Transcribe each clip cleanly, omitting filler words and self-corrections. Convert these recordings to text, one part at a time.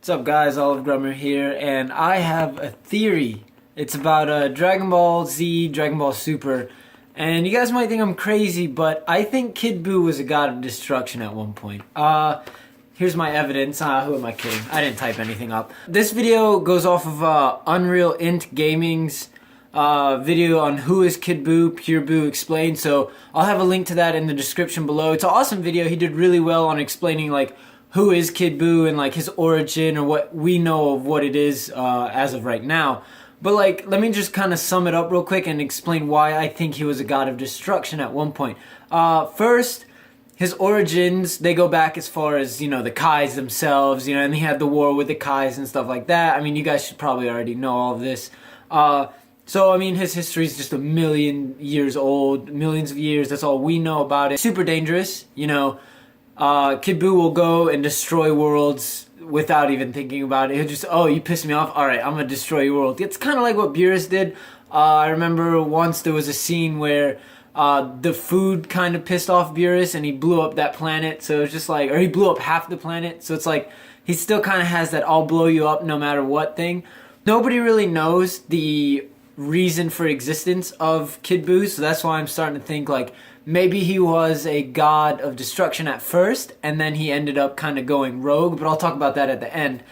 What's up guys, OliveGrummer here, and I have a theory. It's about Dragon Ball Z, Dragon Ball Super, and you guys might think I'm crazy, but I think Kid Buu was a god of destruction at one point. Here's my evidence. Who am I kidding? I didn't type anything up. This video goes off of Unreal Int Gaming's video on who is Kid Buu, Pure Buu explained, so I'll have a link to that in the description below. It's an awesome video. He did really well on explaining like who is Kid Buu and like his origin or what we know of what it is as of right now. But like, let me just kind of sum it up real quick and explain why I think he was a god of destruction at one point. First, his origins, they go back as far as, you know, the Kais themselves, you know, and he had the war with the Kais and stuff like that. I mean, you guys should probably already know all of this. So, I mean, his history is just a million years old, millions of years, that's all we know about it. Super dangerous, you know. Kid Buu will go and destroy worlds without even thinking about it. He'll just, oh, you pissed me off? Alright, I'm gonna destroy your world. It's kind of like what Beerus did. I remember once there was a scene where the food kind of pissed off Beerus and he blew up that planet. So it's just like, or he blew up half the planet. So it's like, he still kind of has that I'll blow you up no matter what thing. Nobody really knows the reason for existence of Kid Buu, so that's why I'm starting to think like maybe he was a god of destruction at first and then he ended up kind of going rogue, but I'll talk about that at the end.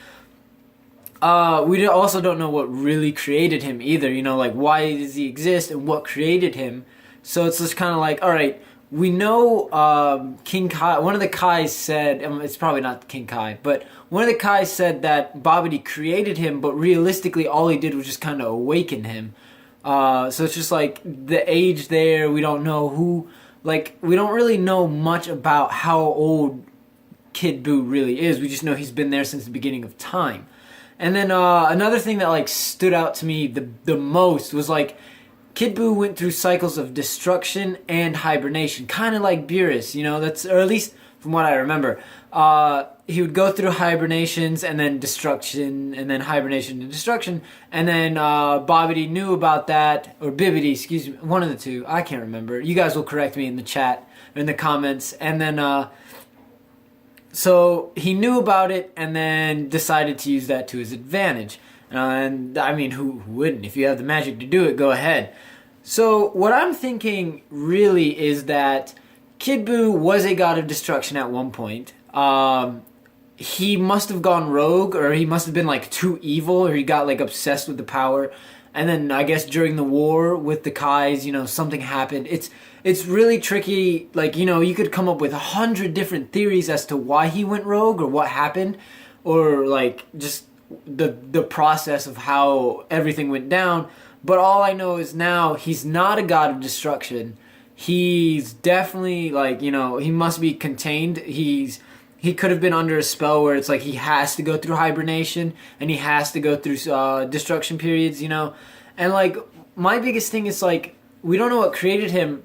We also don't know what really created him either, you know, like why does he exist and what created him. So it's just kind of like, alright, we know King Kai, one of the Kais said, it's probably not King Kai, but one of the Kais said that Babidi created him, but realistically all he did was just kind of awaken him. So it's just like the age there, we don't know who, like, we don't really know much about how old Kid Buu really is. We just know he's been there since the beginning of time. And then another thing that like stood out to me the most was like Kid Buu went through cycles of destruction and hibernation, kind of like Beerus, you know, that's, or at least from what I remember. He would go through hibernations and then destruction and then hibernation and destruction, and then Babidi knew about that, or Bibidi, excuse me, one of the two, I can't remember. You guys will correct me in the chat, or in the comments. And then so he knew about it and then decided to use that to his advantage. And I mean, who wouldn't? If you have the magic to do it, go ahead. So what I'm thinking really is that Kid Buu was a god of destruction at one point. He must have gone rogue, or he must have been like too evil, or he got like obsessed with the power. And then I guess during the war with the Kais, you know, something happened. It's really tricky. Like, you know, you could come up with 100 different theories as to why he went rogue or what happened, or like just the process of how everything went down. But all I know is now he's not a god of destruction. He's definitely like, you know, he must be contained. He could have been under a spell where it's like he has to go through hibernation and he has to go through destruction periods, you know. And like my biggest thing is like we don't know what created him,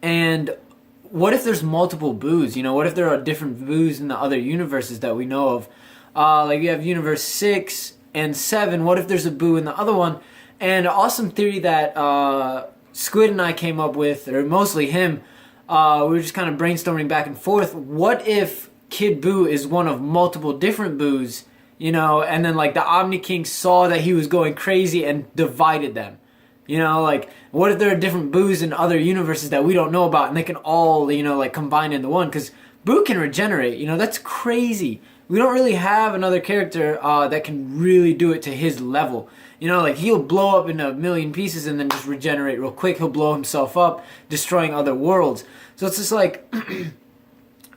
and what if there's multiple Buus, you know? What if there are different Buus in the other universes that we know of? Like you have universe 6 and 7. What if there's a Buu in the other one? And an awesome theory that Squid and I came up with, or mostly him, we were just kind of brainstorming back and forth. What if Kid Buu is one of multiple different Buus, you know, and then like the Omni King saw that he was going crazy and divided them, you know? Like what if there are different Buus in other universes that we don't know about and they can all, you know, like combine into one? Because Buu can regenerate, you know, that's crazy. We don't really have another character that can really do it to his level. You know, like he'll blow up into a million pieces and then just regenerate real quick. He'll blow himself up, destroying other worlds. So it's just like,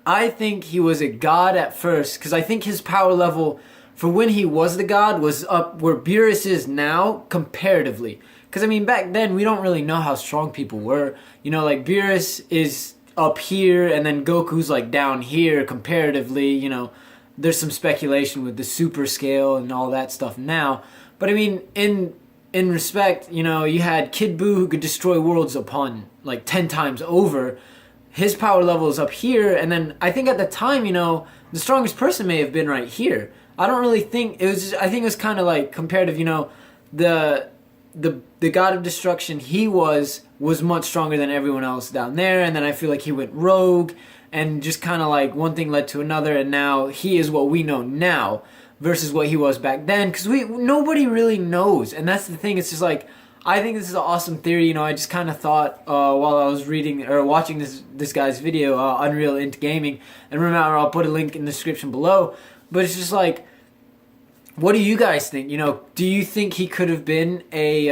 I think he was a god at first, because I think his power level for when he was the god was up where Beerus is now comparatively. Because I mean, back then we don't really know how strong people were. You know, like Beerus is up here and then Goku's like down here comparatively, you know. There's some speculation with the super scale and all that stuff now. But I mean, in respect, you know, you had Kid Buu who could destroy worlds upon like 10 times over. His power level is up here, and then I think at the time, you know, the strongest person may have been right here. I don't really think it was. I think it was kind of like comparative. You know, the god of destruction he was much stronger than everyone else down there, and then I feel like he went rogue, and just kind of like one thing led to another, and now he is what we know now. versus what he was back then, because nobody really knows. And that's the thing. It's just like, I think this is an awesome theory. You know, I just kind of thought while I was reading or watching this guy's video, Unreal Int Gaming, and remember, I'll put a link in the description below. But it's just like, what do you guys think? You know, do you think he could have been a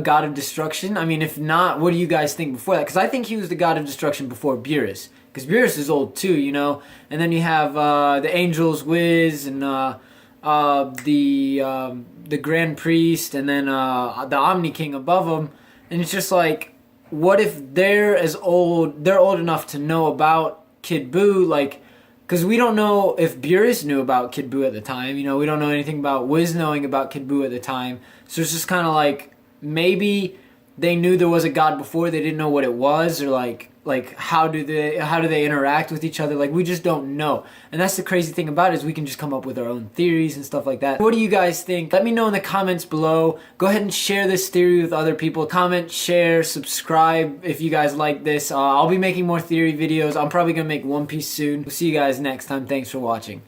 God of Destruction? I mean, if not, what do you guys think before that? Because I think he was the God of Destruction before Beerus, because Beerus is old too, you know. And then you have the Angels Wiz and the Grand Priest, and then the Omni King above him. And it's just like, what if they're old enough to know about Kid Buu, like, because we don't know if Beerus knew about Kid Buu at the time. You know, we don't know anything about Wiz knowing about Kid Buu at the time. So it's just kind of like, maybe they knew there was a god before, they didn't know what it was, or like how do they interact with each other? Like, we just don't know. And that's the crazy thing about it, is we can just come up with our own theories and stuff like that. What do you guys think? Let me know in the comments below. Go ahead and share this theory with other people. Comment, share, subscribe if you guys like this. I'll be making more theory videos. I'm probably gonna make One Piece soon. We'll see you guys next time. Thanks for watching.